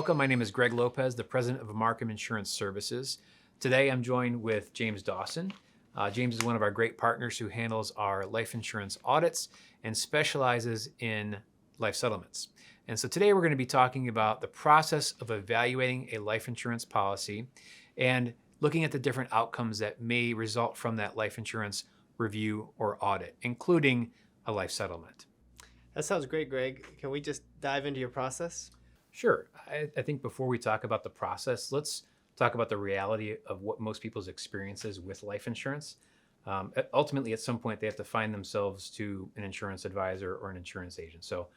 Welcome. My name is Greg Lopez, the president of Marcum Insurance Services. Today I'm joined with James Dawson. James is one of our great partners who handles our life insurance audits and specializes in life settlements. And so today we're going to be talking about the process of evaluating a life insurance policy and looking at the different outcomes that may result from that life insurance review or audit, including a life settlement. That sounds great, Greg. Can we just dive into your process? Sure. I think before we talk about the process, let's talk about the reality of what most people's experience is with life insurance. Ultimately, at some point, they have to find themselves to an insurance advisor or an insurance agent. So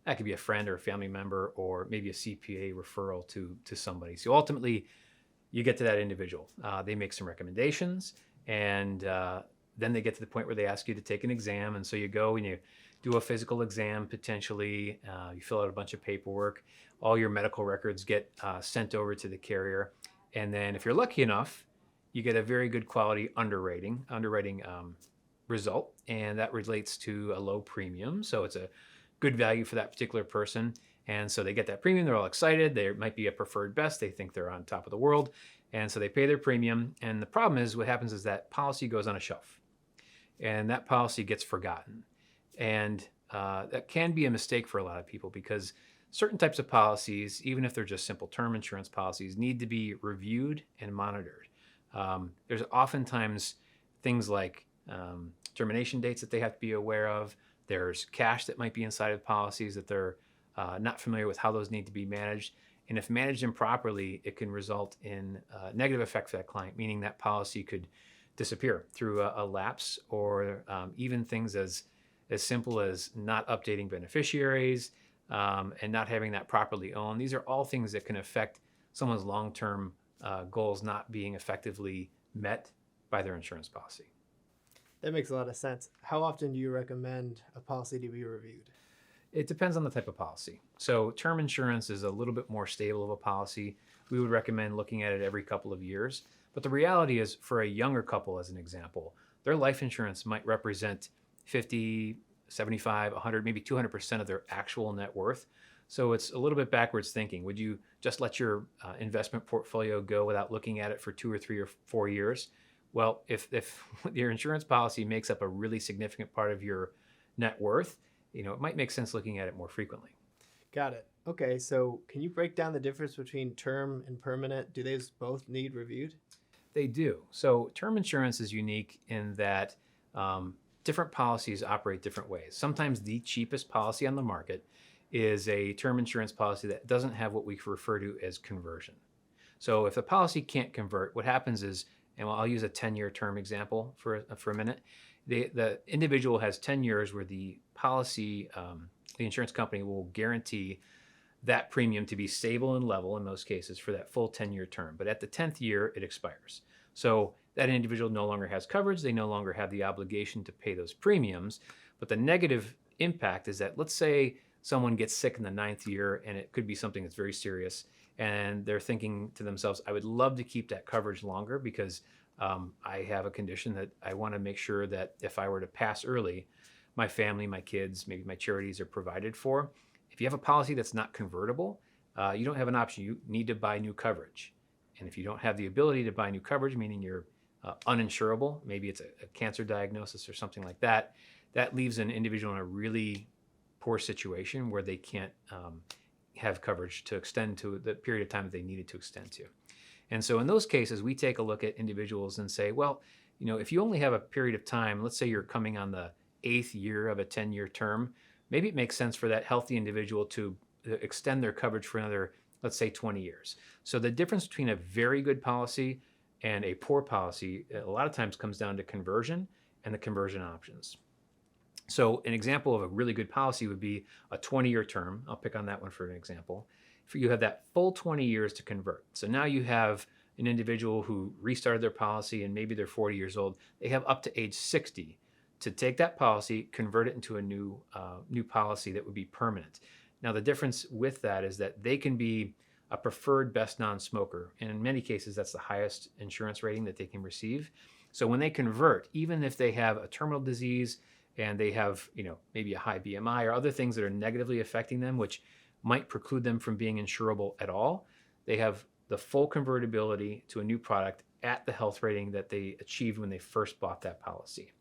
that could be a friend or a family member, or maybe a CPA referral to somebody. So ultimately, you get to that individual. They make some recommendations, and then they get to the point where they ask you to take an exam. And so you go and you do a physical exam, potentially. You fill out a bunch of paperwork. All your medical records get sent over to the carrier. And then if you're lucky enough, you get a very good quality underwriting result. And that relates to a low premium. So it's a good value for that particular person. And so they get that premium. They're all excited. They might be a preferred best. They think they're on top of the world. And so they pay their premium. And the problem is, what happens is that policy goes on a shelf. And that policy gets forgotten. And that can be a mistake for a lot of people, because certain types of policies, even if they're just simple term insurance policies, need to be reviewed and monitored. There's oftentimes things like termination dates that they have to be aware of. There's cash that might be inside of policies that they're not familiar with how those need to be managed. And if managed improperly, it can result in negative effect for that client, meaning that policy could disappear through a lapse, or even things as simple as not updating beneficiaries and not having that properly owned. These are all things that can affect someone's long-term goals not being effectively met by their insurance policy. That makes a lot of sense. How often do you recommend a policy to be reviewed? It depends on the type of policy. So term insurance is a little bit more stable of a policy. We would recommend looking at it every couple of years. But the reality is, for a younger couple, as an example, their life insurance might represent 50, 75, 100, maybe 200% of their actual net worth. So it's a little bit backwards thinking. Would you just let your investment portfolio go without looking at it for 2 or 3 or 4 years? Well, if your insurance policy makes up a really significant part of your net worth, it might make sense looking at it more frequently. Got it. Okay, so can you break down the difference between term and permanent? Do these both need reviewed? They do. So term insurance is unique in that different policies operate different ways. Sometimes the cheapest policy on the market is a term insurance policy that doesn't have what we refer to as conversion. So if the policy can't convert, what happens is, and I'll use a 10-year term example for a minute. The individual has 10 years where the policy, the insurance company will guarantee that premium to be stable and level in most cases for that full 10-year term. But at the 10th year, it expires. So that individual no longer has coverage. They no longer have the obligation to pay those premiums. But the negative impact is that, let's say someone gets sick in the 9th year, and it could be something that's very serious, and they're thinking to themselves, I would love to keep that coverage longer because I have a condition that I want to make sure that if I were to pass early, my family, my kids, maybe my charities are provided for. If you have a policy that's not convertible, you don't have an option. You need to buy new coverage. And if you don't have the ability to buy new coverage, meaning you're uninsurable, maybe it's a cancer diagnosis or something like that, that leaves an individual in a really poor situation where they can't have coverage to extend to the period of time that they needed to extend to. And so in those cases, we take a look at individuals and say, well, if you only have a period of time, let's say you're coming on the 8th year of a 10-year term, maybe it makes sense for that healthy individual to extend their coverage for another, let's say, 20 years. So the difference between a very good policy and a poor policy a lot of times comes down to conversion and the conversion options. So an example of a really good policy would be a 20-year term. I'll pick on that one for an example. If you have that full 20 years to convert. So now you have an individual who restarted their policy and maybe they're 40 years old. They have up to age 60 to take that policy, convert it into a new policy that would be permanent. Now the difference with that is that they can be a preferred best non-smoker. And in many cases, that's the highest insurance rating that they can receive. So when they convert, even if they have a terminal disease and they have, maybe a high BMI or other things that are negatively affecting them, which might preclude them from being insurable at all. They have the full convertibility to a new product at the health rating that they achieved when they first bought that policy.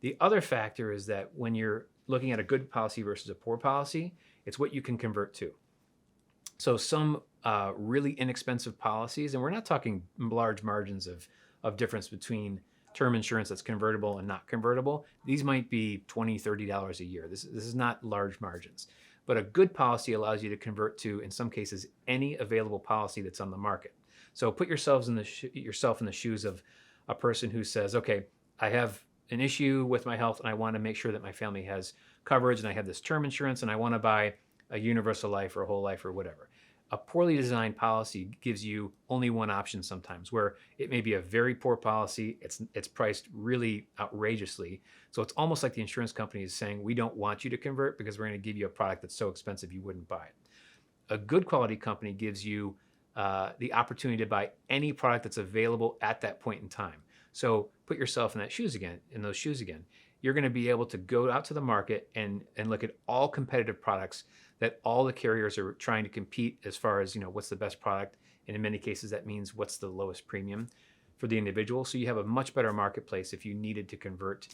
The other factor is that when you're looking at a good policy versus a poor policy, it's what you can convert to. So some really inexpensive policies, and we're not talking large margins of difference between term insurance that's convertible and not convertible. These might be $20, $30 a year. This is not large margins. But a good policy allows you to convert to, in some cases, any available policy that's on the market. So put yourself in the shoes of a person who says, okay, I have an issue with my health and I want to make sure that my family has coverage, and I have this term insurance and I want to buy a universal life or a whole life or whatever. A poorly designed policy gives you only one option sometimes, where it may be a very poor policy. It's priced really outrageously. So it's almost like the insurance company is saying, we don't want you to convert because we're going to give you a product that's so expensive you wouldn't buy it. A good quality company gives you the opportunity to buy any product that's available at that point in time. So put yourself in those shoes again. You're going to be able to go out to the market and look at all competitive products that all the carriers are trying to compete as far as, what's the best product. And in many cases, that means what's the lowest premium for the individual. So you have a much better marketplace if you needed to convert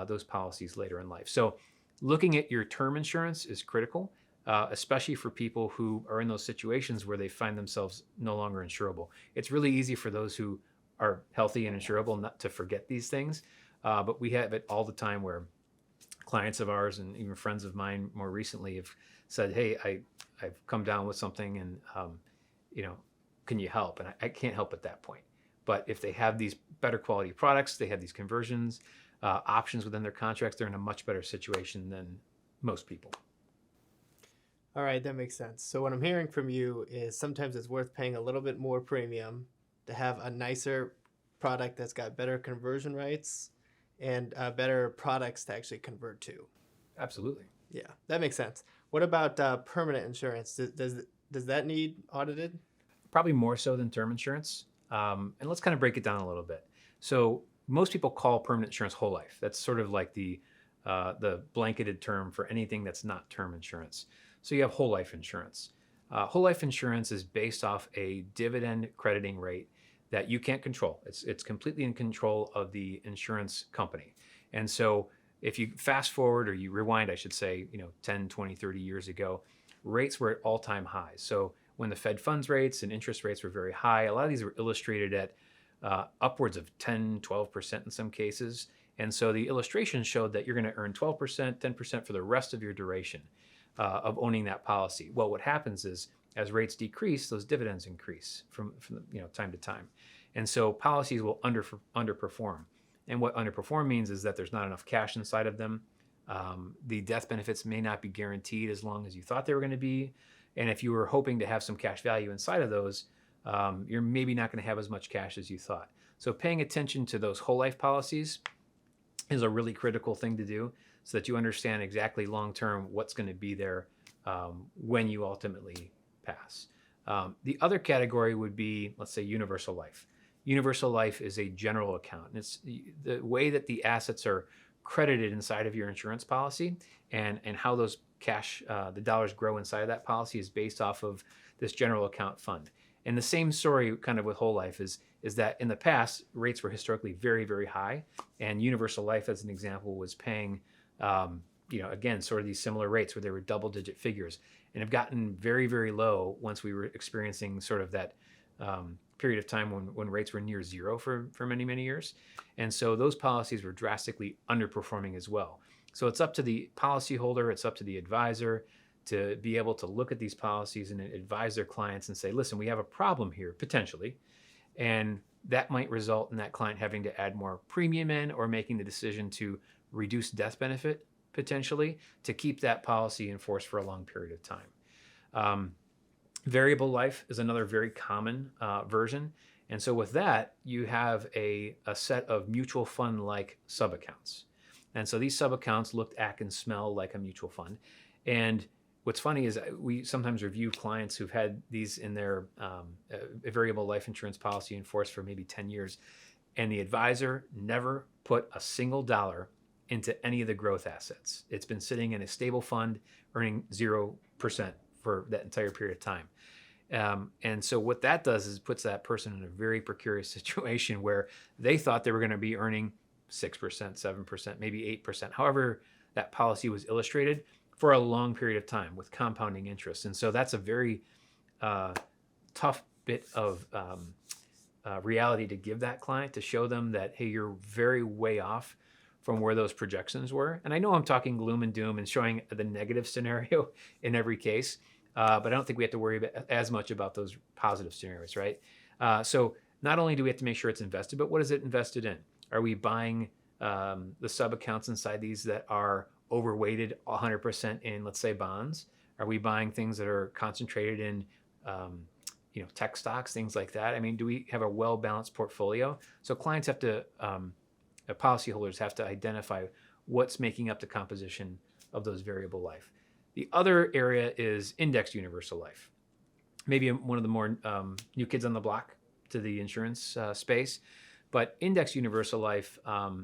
those policies later in life. So looking at your term insurance is critical, especially for people who are in those situations where they find themselves no longer insurable. It's really easy for those who are healthy and insurable not to forget these things. But we have it all the time where clients of ours and even friends of mine more recently have said, hey, I've come down with something and, can you help? And I can't help at that point. But if they have these better quality products, they have these conversions, options within their contracts, they're in a much better situation than most people. All right, that makes sense. So what I'm hearing from you is sometimes it's worth paying a little bit more premium to have a nicer product that's got better conversion rates and better products to actually convert to. Absolutely. Yeah, that makes sense. What about permanent insurance? Does that need audited? Probably more so than term insurance. And let's kind of break it down a little bit. So most people call permanent insurance whole life. That's sort of like the blanketed term for anything that's not term insurance. So you have whole life insurance. Whole life insurance is based off a dividend crediting rate that you can't control. It's completely in control of the insurance company. And so if you fast forward, or you rewind, I should say, 10, 20, 30 years ago, rates were at all-time highs. So when the Fed funds rates and interest rates were very high, a lot of these were illustrated at upwards of 10, 12% in some cases. And so the illustration showed that you're going to earn 12%, 10% for the rest of your duration of owning that policy. Well, what happens is, as rates decrease, those dividends increase from time to time. And so policies will underperform. And what underperform means is that there's not enough cash inside of them. The death benefits may not be guaranteed as long as you thought they were going to be. And if you were hoping to have some cash value inside of those, you're maybe not going to have as much cash as you thought. So paying attention to those whole life policies is a really critical thing to do, so that you understand exactly long-term what's going to be there when you ultimately pass. The other category would be, let's say, universal life. Universal life is a general account. And it's the way that the assets are credited inside of your insurance policy, and how those cash, the dollars grow inside of that policy, is based off of this general account fund. And the same story kind of with whole life is that in the past, rates were historically very, very high. And universal life, as an example, was paying, again, sort of these similar rates where they were double-digit figures, and have gotten very, very low once we were experiencing sort of that period of time when rates were near zero for many, many years. And so those policies were drastically underperforming as well. So it's up to the policyholder, it's up to the advisor to be able to look at these policies and advise their clients and say, listen, we have a problem here, potentially. And that might result in that client having to add more premium in, or making the decision to reduce death benefit potentially to keep that policy in force for a long period of time. Variable life is another very common version. And so with that, you have a set of mutual fund-like sub-accounts. And so these sub-accounts look, act, and smell like a mutual fund. And what's funny is we sometimes review clients who've had these in their a variable life insurance policy in force for maybe 10 years. And the advisor never put a single dollar into any of the growth assets. It's been sitting in a stable fund, earning 0% for that entire period of time. And so what that does is puts that person in a very precarious situation where they thought they were going to be earning 6%, 7%, maybe 8%, however that policy was illustrated, for a long period of time with compounding interest. And so that's a very tough bit of reality to give that client, to show them that, hey, you're very way off from where those projections were. And I know I'm talking gloom and doom and showing the negative scenario in every case, but I don't think we have to worry as much about those positive scenarios, right? So not only do we have to make sure it's invested, but what is it invested in? Are we buying the sub accounts inside these that are overweighted 100% in, let's say, bonds? Are we buying things that are concentrated in tech stocks, things like that? I mean, do we have a well-balanced portfolio? So clients have to, policyholders have to identify what's making up the composition of those variable life. The other area is indexed universal life. Maybe one of the more new kids on the block to the insurance space. But indexed universal life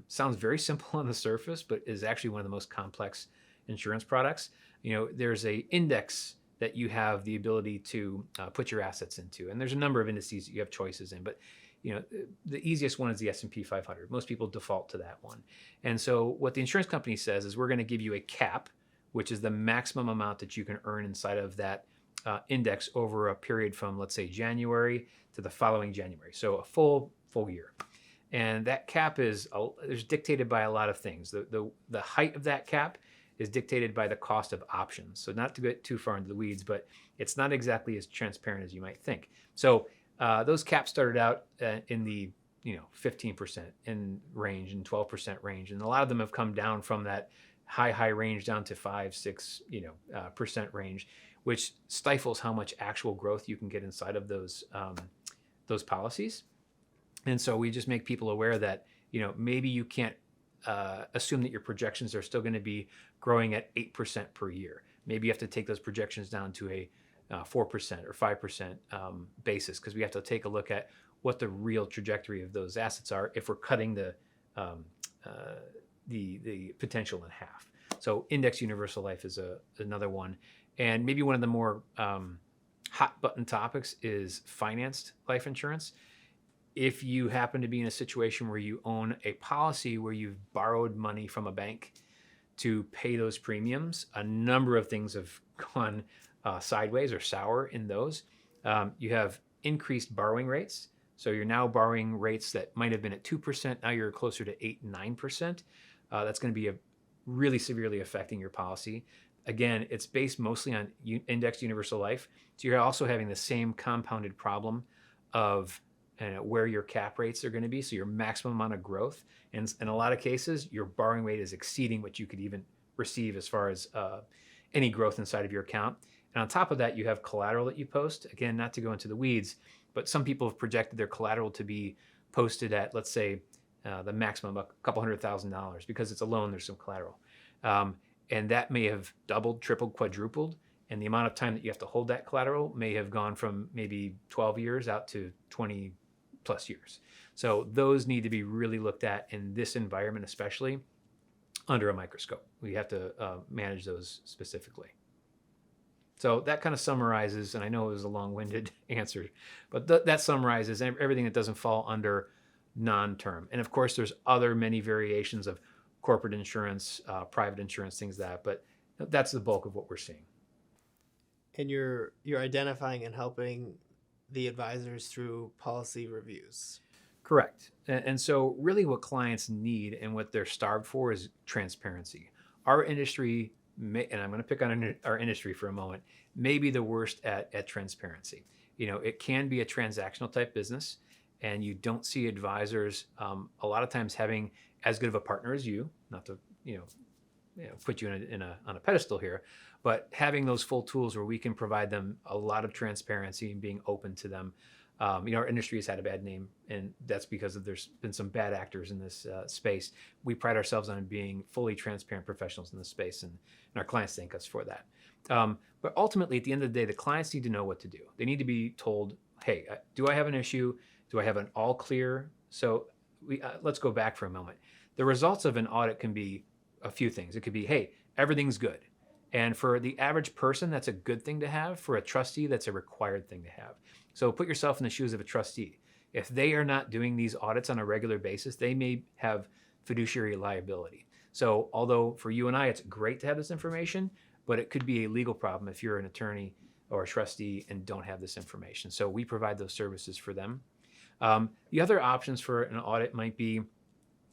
sounds very simple on the surface, but is actually one of the most complex insurance products. There's a index that you have the ability to put your assets into, and there's a number of indices that you have choices in. But the easiest one is the S&P 500. Most people default to that one. And so what the insurance company says is, we're going to give you a cap, which is the maximum amount that you can earn inside of that index over a period from, let's say, January to the following January. So a full year. And that cap is dictated by a lot of things. The height of that cap is dictated by the cost of options. So not to get too far into the weeds, but it's not exactly as transparent as you might think. So those caps started out in the 15% in range and 12% range, and a lot of them have come down from that high range down to 5-6% range, which stifles how much actual growth you can get inside of those policies. And so we just make people aware that maybe you can't assume that your projections are still going to be growing at 8% per year. Maybe you have to take those projections down to a 4% or 5% basis, because we have to take a look at what the real trajectory of those assets are if we're cutting the potential in half. So index universal life is another one. And maybe one of the more hot button topics is financed life insurance. If you happen to be in a situation where you own a policy where you've borrowed money from a bank to pay those premiums, a number of things have gone sideways or sour in those. You have increased borrowing rates. So you're now borrowing rates that might have been at 2%. Now you're closer to 8-9%. That's going to be really severely affecting your policy. Again, it's based mostly on indexed universal life. So you're also having the same compounded problem of where your cap rates are going to be. So your maximum amount of growth. And in a lot of cases, your borrowing rate is exceeding what you could even receive as far as any growth inside of your account. And on top of that, you have collateral that you post. Again, not to go into the weeds, but some people have projected their collateral to be posted at, let's say, the maximum of $200,000, because it's a loan, there's some collateral. And that may have doubled, tripled, quadrupled. And the amount of time that you have to hold that collateral may have gone from maybe 12 years out to 20 plus years. So those need to be really looked at in this environment, especially under a microscope. We have to manage those specifically. So that kind of summarizes, and I know it was a long-winded answer, but that summarizes everything that doesn't fall under non-term. And of course, there's many variations of corporate insurance, private insurance, things like that, but that's the bulk of what we're seeing. And you're identifying and helping the advisors through policy reviews. Correct. And so really what clients need and what they're starved for is transparency. Our industry, and I'm going to pick on our industry for a moment, may be the worst at transparency. It can be a transactional type business, and you don't see advisors a lot of times having as good of a partner as you, not to put you on a pedestal here, but having those full tools where we can provide them a lot of transparency and being open to them. Our industry has had a bad name, and that's because there's been some bad actors in this space. We pride ourselves on being fully transparent professionals in this space, and our clients thank us for that. But ultimately, at the end of the day, the clients need to know what to do. They need to be told, hey, do I have an issue? Do I have an all clear? So let's go back for a moment. The results of an audit can be a few things. It could be, hey, everything's good. And for the average person, that's a good thing to have. For a trustee, that's a required thing to have. So put yourself in the shoes of a trustee. If they are not doing these audits on a regular basis, they may have fiduciary liability. So although for you and I, it's great to have this information, but it could be a legal problem if you're an attorney or a trustee and don't have this information. So we provide those services for them. The other options for an audit might be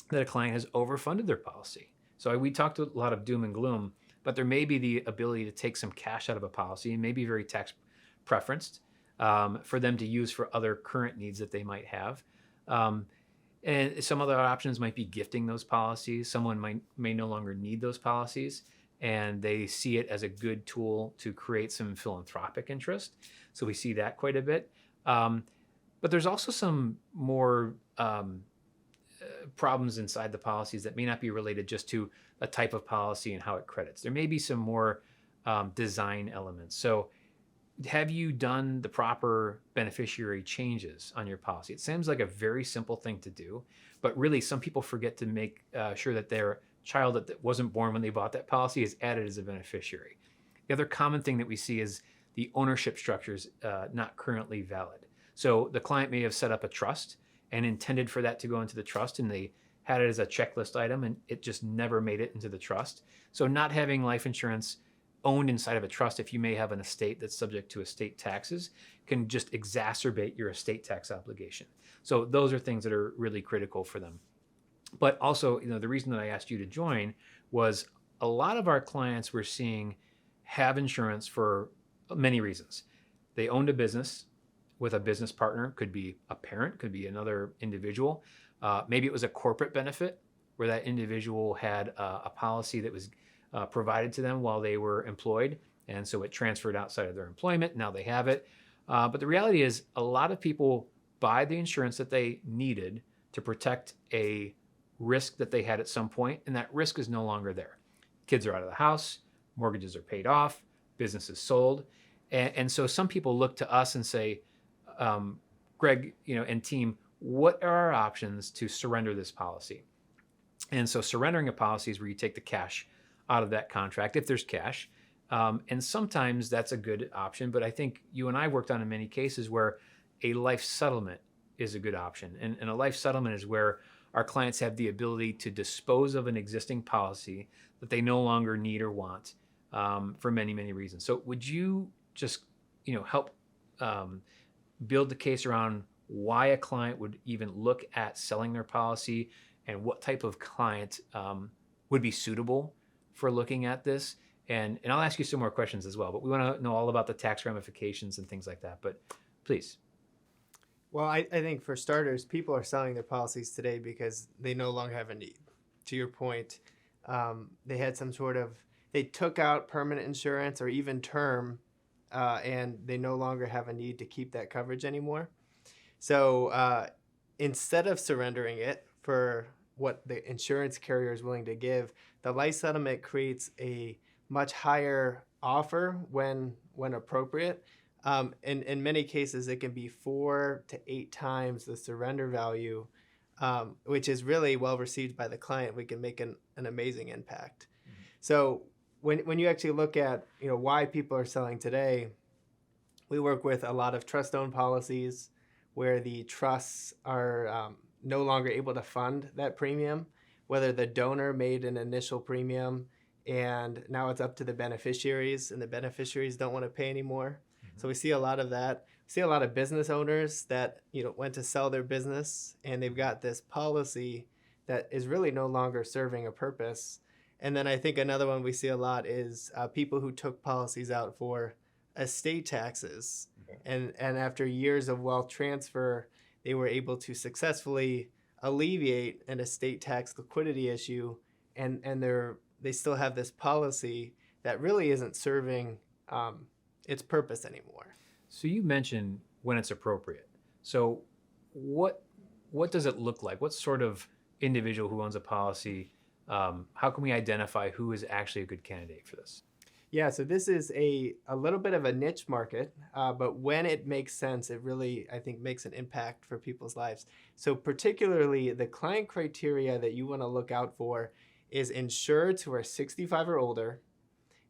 that a client has overfunded their policy. So we talked a lot of doom and gloom, but there may be the ability to take some cash out of a policy and maybe very tax preferenced for them to use for other current needs that they might have. And some other options might be gifting those policies. Someone may no longer need those policies, and they see it as a good tool to create some philanthropic interest. So we see that quite a bit. But there's also some more problems inside the policies that may not be related just to a type of policy and how it credits. There may be some more design elements. So have you done the proper beneficiary changes on your policy? It seems like a very simple thing to do, but really some people forget to make sure that their child that wasn't born when they bought that policy is added as a beneficiary. The other common thing that we see is the ownership structures not currently valid. So the client may have set up a trust and intended for that to go into the trust, and they had it as a checklist item and it just never made it into the trust. So not having life insurance owned inside of a trust, if you may have an estate that's subject to estate taxes, can just exacerbate your estate tax obligation. So those are things that are really critical for them. But also, the reason that I asked you to join was a lot of our clients we're seeing have insurance for many reasons. They owned a business with a business partner, could be a parent, could be another individual. Maybe it was a corporate benefit where that individual had a policy that was provided to them while they were employed, and so it transferred outside of their employment. Now they have it. But the reality is a lot of people buy the insurance that they needed to protect a risk that they had at some point, and that risk is no longer there. Kids are out of the house, mortgages are paid off, business is sold. And so some people look to us and say, Greg, and team, what are our options to surrender this policy? And so surrendering a policy is where you take the cash out of that contract, if there's cash. And sometimes that's a good option, but I think you and I worked on in many cases where a life settlement is a good option. And a life settlement is where our clients have the ability to dispose of an existing policy that they no longer need or want for many, many reasons. So would you just, help build the case around why a client would even look at selling their policy and what type of client would be suitable for looking at this? And I'll ask you some more questions as well, but we want to know all about the tax ramifications and things like that. But please. Well, I think for starters, people are selling their policies today because they no longer have a need. To your point, they had they took out permanent insurance or even term, and they no longer have a need to keep that coverage anymore. So instead of surrendering it for what the insurance carrier is willing to give, the life settlement creates a much higher offer when appropriate. In many cases, it can be 4 to 8 times the surrender value, which is really well received by the client. We can make an amazing impact. Mm-hmm. So when you actually look at why people are selling today, we work with a lot of trust-owned policies where the trusts are no longer able to fund that premium, whether the donor made an initial premium and now it's up to the beneficiaries, and the beneficiaries don't want to pay anymore. Mm-hmm. So we see a lot of that. We see a lot of business owners that went to sell their business, and they've got this policy that is really no longer serving a purpose. And then I think another one we see a lot is people who took policies out for estate taxes. Okay. And after years of wealth transfer, they were able to successfully alleviate an estate tax liquidity issue, and they still have this policy that really isn't serving its purpose anymore. So you mentioned when it's appropriate. So what does it look like? What sort of individual who owns a policy, how can we identify who is actually a good candidate for this? Yeah, so this is a little bit of a niche market, but when it makes sense, it really, I think, makes an impact for people's lives. So particularly the client criteria that you want to look out for is insureds who are 65 or older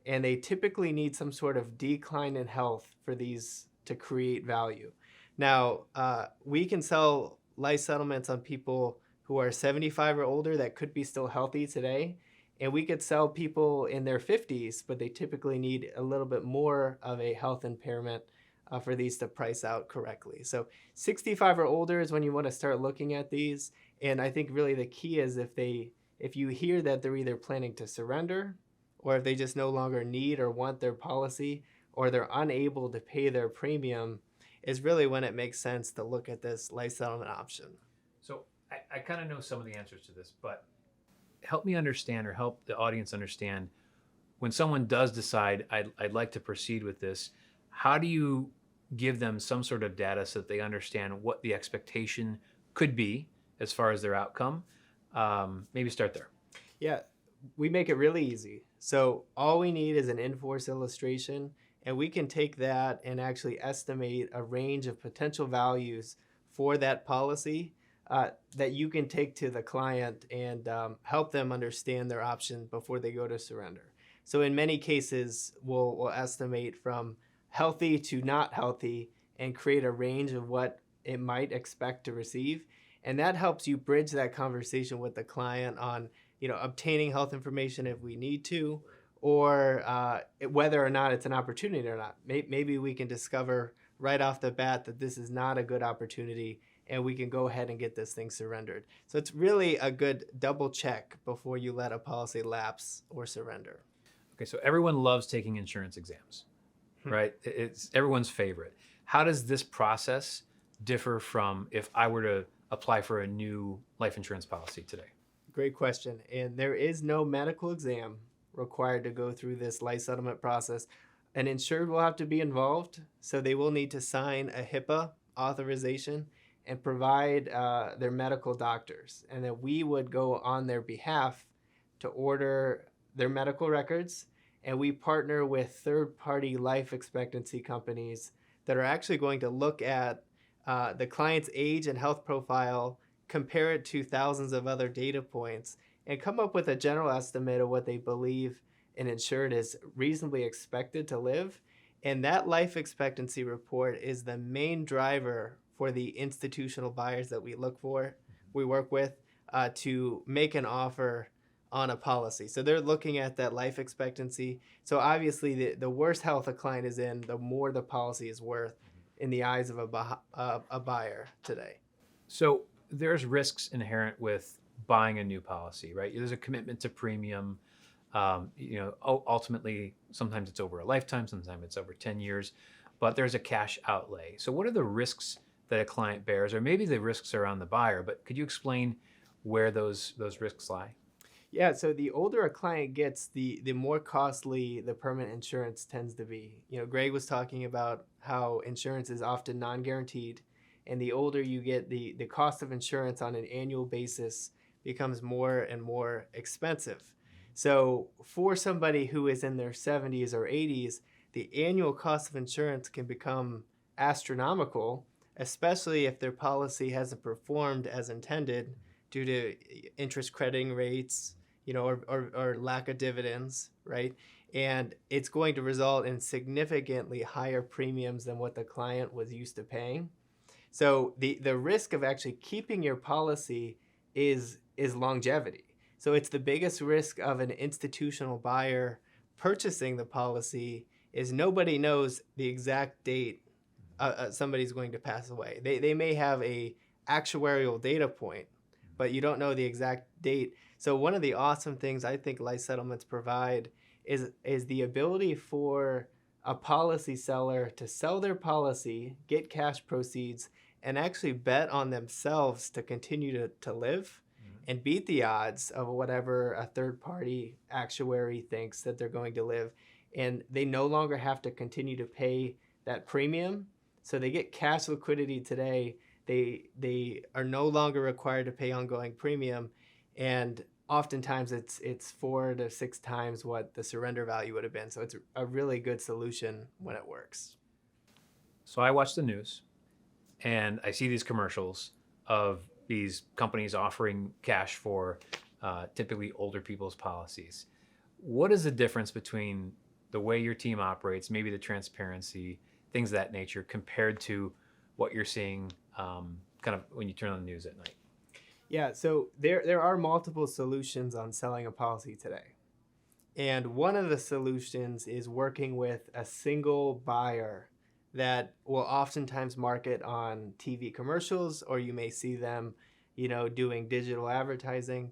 and they typically need some sort of decline in health for these to create value. Now, we can sell life settlements on people who are 75 or older that could be still healthy today, and we could sell people in their 50s, but they typically need a little bit more of a health impairment for these to price out correctly. So 65 or older is when you want to start looking at these, and I think really the key is if you hear that they're either planning to surrender, or if they just no longer need or want their policy, or they're unable to pay their premium, is really when it makes sense to look at this life settlement option. So I kind of know some of the answers to this, but help me understand, or help the audience understand, when someone does decide I'd like to proceed with this, how do you give them some sort of data so that they understand what the expectation could be as far as their outcome? Maybe start there. Yeah, we make it really easy. So all we need is an in-force illustration, and we can take that and actually estimate a range of potential values for that policy that you can take to the client and help them understand their option before they go to surrender. So in many cases, we'll estimate from healthy to not healthy and create a range of what it might expect to receive. And that helps you bridge that conversation with the client on, obtaining health information if we need to, or whether or not it's an opportunity or not. Maybe we can discover right off the bat that this is not a good opportunity, and we can go ahead and get this thing surrendered. So it's really a good double check before you let a policy lapse or surrender. Okay, so everyone loves taking insurance exams, right? It's everyone's favorite. How does this process differ from if I were to apply for a new life insurance policy today? Great question. And there is no medical exam required to go through this life settlement process. An insured will have to be involved, so they will need to sign a HIPAA authorization and provide their medical doctors. And then we would go on their behalf to order their medical records, and we partner with third-party life expectancy companies that are actually going to look at the client's age and health profile, compare it to thousands of other data points, and come up with a general estimate of what they believe an insured is reasonably expected to live. And that life expectancy report is the main driver for the institutional buyers that we work with to make an offer on a policy. So they're looking at that life expectancy. So obviously the worse health a client is in, the more the policy is worth in the eyes of a buyer today. So there's risks inherent with buying a new policy, right? There's a commitment to premium. Ultimately, sometimes it's over a lifetime, sometimes it's over 10 years, but there's a cash outlay. So what are the risks that a client bears, or maybe the risks are on the buyer, but could you explain where those risks lie? Yeah, so the older a client gets, the more costly the permanent insurance tends to be. Greg was talking about how insurance is often non-guaranteed, and the older you get, the cost of insurance on an annual basis becomes more and more expensive. So for somebody who is in their 70s or 80s, the annual cost of insurance can become astronomical, especially if their policy hasn't performed as intended due to interest crediting rates, or lack of dividends, right? And it's going to result in significantly higher premiums than what the client was used to paying. So the risk of actually keeping your policy is longevity. So it's the biggest risk of an institutional buyer purchasing the policy is nobody knows the exact date somebody's going to pass away. They may have a actuarial data point, but you don't know the exact date. So one of the awesome things I think life settlements provide is the ability for a policy seller to sell their policy, get cash proceeds, and actually bet on themselves to continue to live and beat the odds of whatever a third-party actuary thinks that they're going to live. And they no longer have to continue to pay that premium. So they get cash liquidity today. They are no longer required to pay ongoing premium. And oftentimes it's 4 to 6 times what the surrender value would have been. So it's a really good solution when it works. So I watch the news and I see these commercials of these companies offering cash for typically older people's policies. What is the difference between the way your team operates, maybe the transparency, things of that nature, compared to what you're seeing kind of when you turn on the news at night? Yeah, so there are multiple solutions on selling a policy today. And one of the solutions is working with a single buyer that will oftentimes market on TV commercials, or you may see them, doing digital advertising.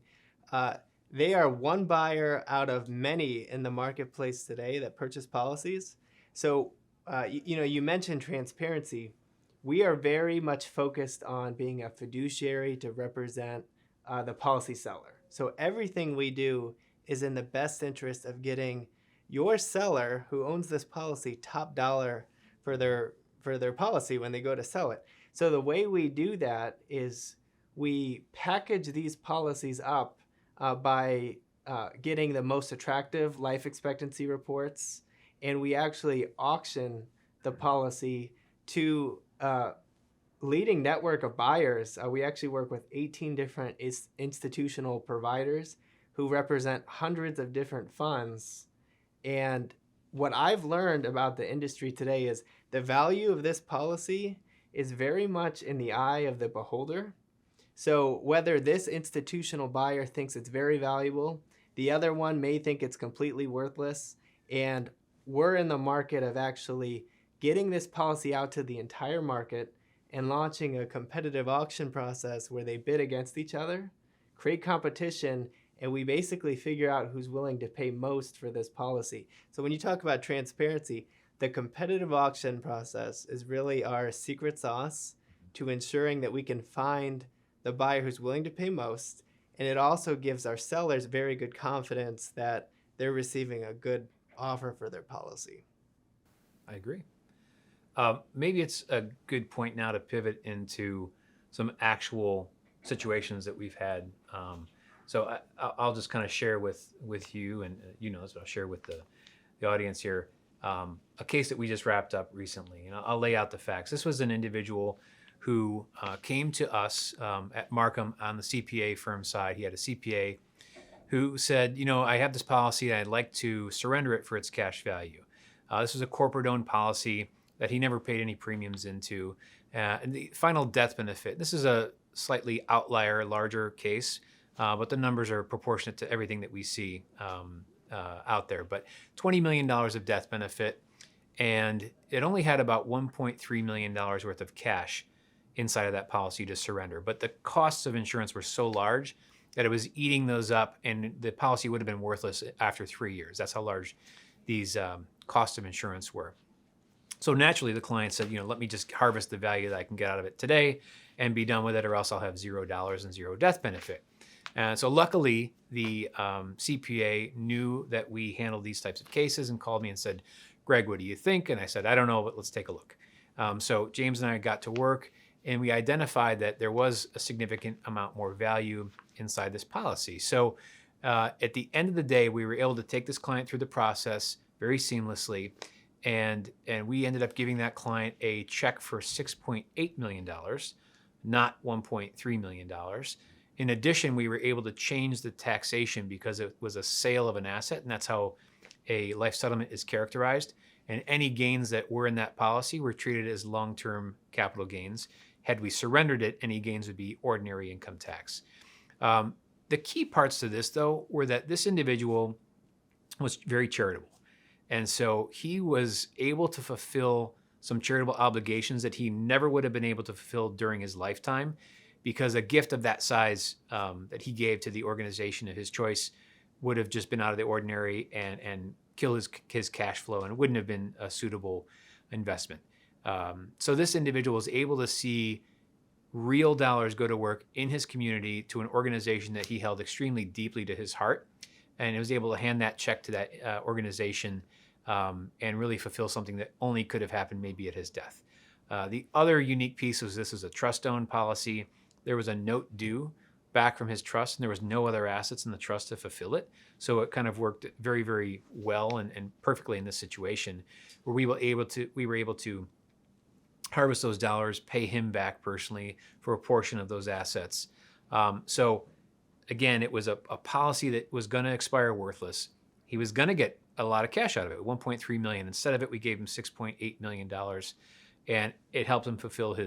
They are one buyer out of many in the marketplace today that purchase policies. So, you mentioned transparency. We are very much focused on being a fiduciary to represent the policy seller. So everything we do is in the best interest of getting your seller who owns this policy top dollar for their policy when they go to sell it. So the way we do that is we package these policies up by getting the most attractive life expectancy reports, and we actually auction the policy to leading network of buyers. We actually work with 18 different institutional providers who represent hundreds of different funds. And what I've learned about the industry today is the value of this policy is very much in the eye of the beholder. So whether this institutional buyer thinks it's very valuable, the other one may think it's completely worthless. And we're in the market of actually getting this policy out to the entire market and launching a competitive auction process where they bid against each other, create competition, and we basically figure out who's willing to pay most for this policy. So when you talk about transparency, the competitive auction process is really our secret sauce to ensuring that we can find the buyer who's willing to pay most, and it also gives our sellers very good confidence that they're receiving a good offer for their policy. I agree. Maybe it's a good point now to pivot into some actual situations that we've had. So I'll just kind of share with you, and so I'll share with the audience here, a case that we just wrapped up recently. And I'll lay out the facts. This was an individual who came to us at Marcum on the CPA firm side. He had a CPA who said, I have this policy and I'd like to surrender it for its cash value. This was a corporate-owned policy that he never paid any premiums into. And the final death benefit, this is a slightly outlier, larger case, but the numbers are proportionate to everything that we see out there. But $20 million of death benefit, and it only had about $1.3 million worth of cash inside of that policy to surrender. But the costs of insurance were so large that it was eating those up, and the policy would have been worthless after 3 years. That's how large these costs of insurance were. So naturally, the client said, let me just harvest the value that I can get out of it today and be done with it, or else I'll have $0 and zero death benefit. And so luckily, the CPA knew that we handled these types of cases and called me and said, Greg, what do you think? And I said, I don't know, but let's take a look. So James and I got to work, and we identified that there was a significant amount more value inside this policy. So at the end of the day, we were able to take this client through the process very seamlessly. And we ended up giving that client a check for $6.8 million, not $1.3 million. In addition, we were able to change the taxation because it was a sale of an asset, and that's how a life settlement is characterized. And any gains that were in that policy were treated as long-term capital gains. Had we surrendered it, any gains would be ordinary income tax. The key parts to this, though, were that this individual was very charitable. And so he was able to fulfill some charitable obligations that he never would have been able to fulfill during his lifetime, because a gift of that size that he gave to the organization of his choice would have just been out of the ordinary and kill his cash flow, and it wouldn't have been a suitable investment. So this individual was able to see real dollars go to work in his community to an organization that he held extremely deeply to his heart, and he was able to hand that check to that organization and really fulfill something that only could have happened maybe at his death. The other unique piece was this was a trust-owned policy. There was a note due back from his trust, and there was no other assets in the trust to fulfill it. So it kind of worked very, very well and perfectly in this situation, where we were able to harvest those dollars, pay him back personally for a portion of those assets. So again, it was a policy that was going to expire worthless. He was going to get a lot of cash out of it, $1.3 million. Instead of it, we gave him $6.8 million, and it helped him fulfill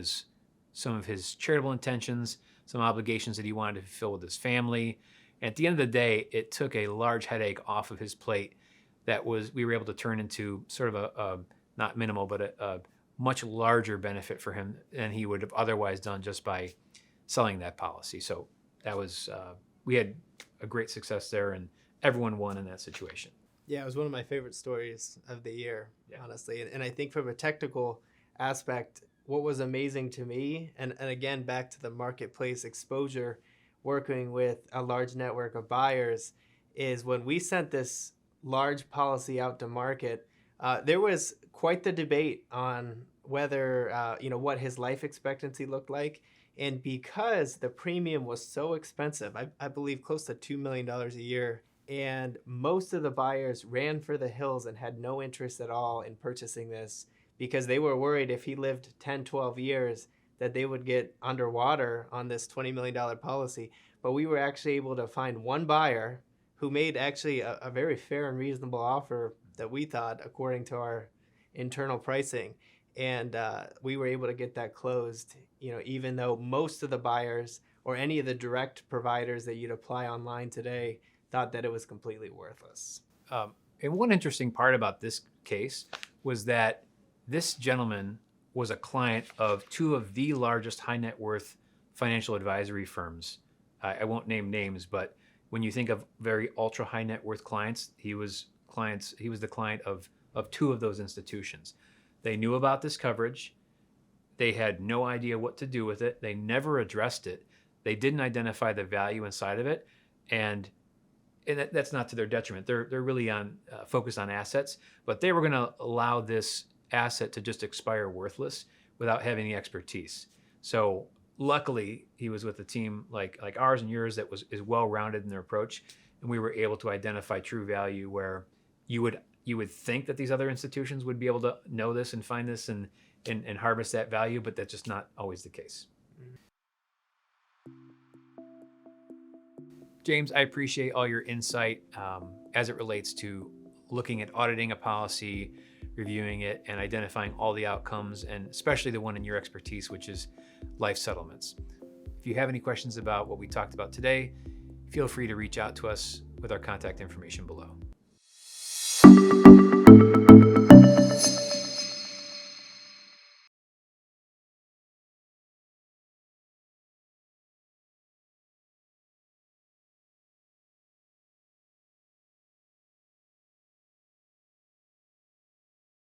some of his charitable intentions, some obligations that he wanted to fulfill with his family. And at the end of the day, it took a large headache off of his plate that we were able to turn into sort of a not minimal, but a much larger benefit for him than he would have otherwise done just by selling that policy. So that was, we had a great success there, and everyone won in that situation. Yeah, it was one of my favorite stories of the year, Yeah. honestly. And I think from a technical aspect, what was amazing to me, and again, back to the marketplace exposure, working with a large network of buyers, is when we sent this large policy out to market, there was quite the debate on whether, what his life expectancy looked like. And because the premium was so expensive, I believe close to $2 million a year, and most of the buyers ran for the hills and had no interest at all in purchasing this because they were worried if he lived 10, 12 years that they would get underwater on this $20 million policy. But we were actually able to find one buyer who made actually a very fair and reasonable offer that we thought, according to our internal pricing. And we were able to get that closed, even though most of the buyers or any of the direct providers that you'd apply online today thought that it was completely worthless. And one interesting part about this case was that this gentleman was a client of two of the largest high net worth financial advisory firms. I won't name names, but when you think of very ultra high net worth clients, he was the client of two of those institutions. They knew about this coverage. They had no idea what to do with it. They never addressed it. They didn't identify the value inside of it. And that's not to their detriment. They're really focused on assets, but they were going to allow this asset to just expire worthless without having the expertise. So luckily, he was with a team like ours and yours that is well-rounded in their approach, and we were able to identify true value where you would think that these other institutions would be able to know this and find this and harvest that value, but that's just not always the case. James, I appreciate all your insight as it relates to looking at auditing a policy, reviewing it, and identifying all the outcomes, and especially the one in your expertise, which is life settlements. If you have any questions about what we talked about today, feel free to reach out to us with our contact information below.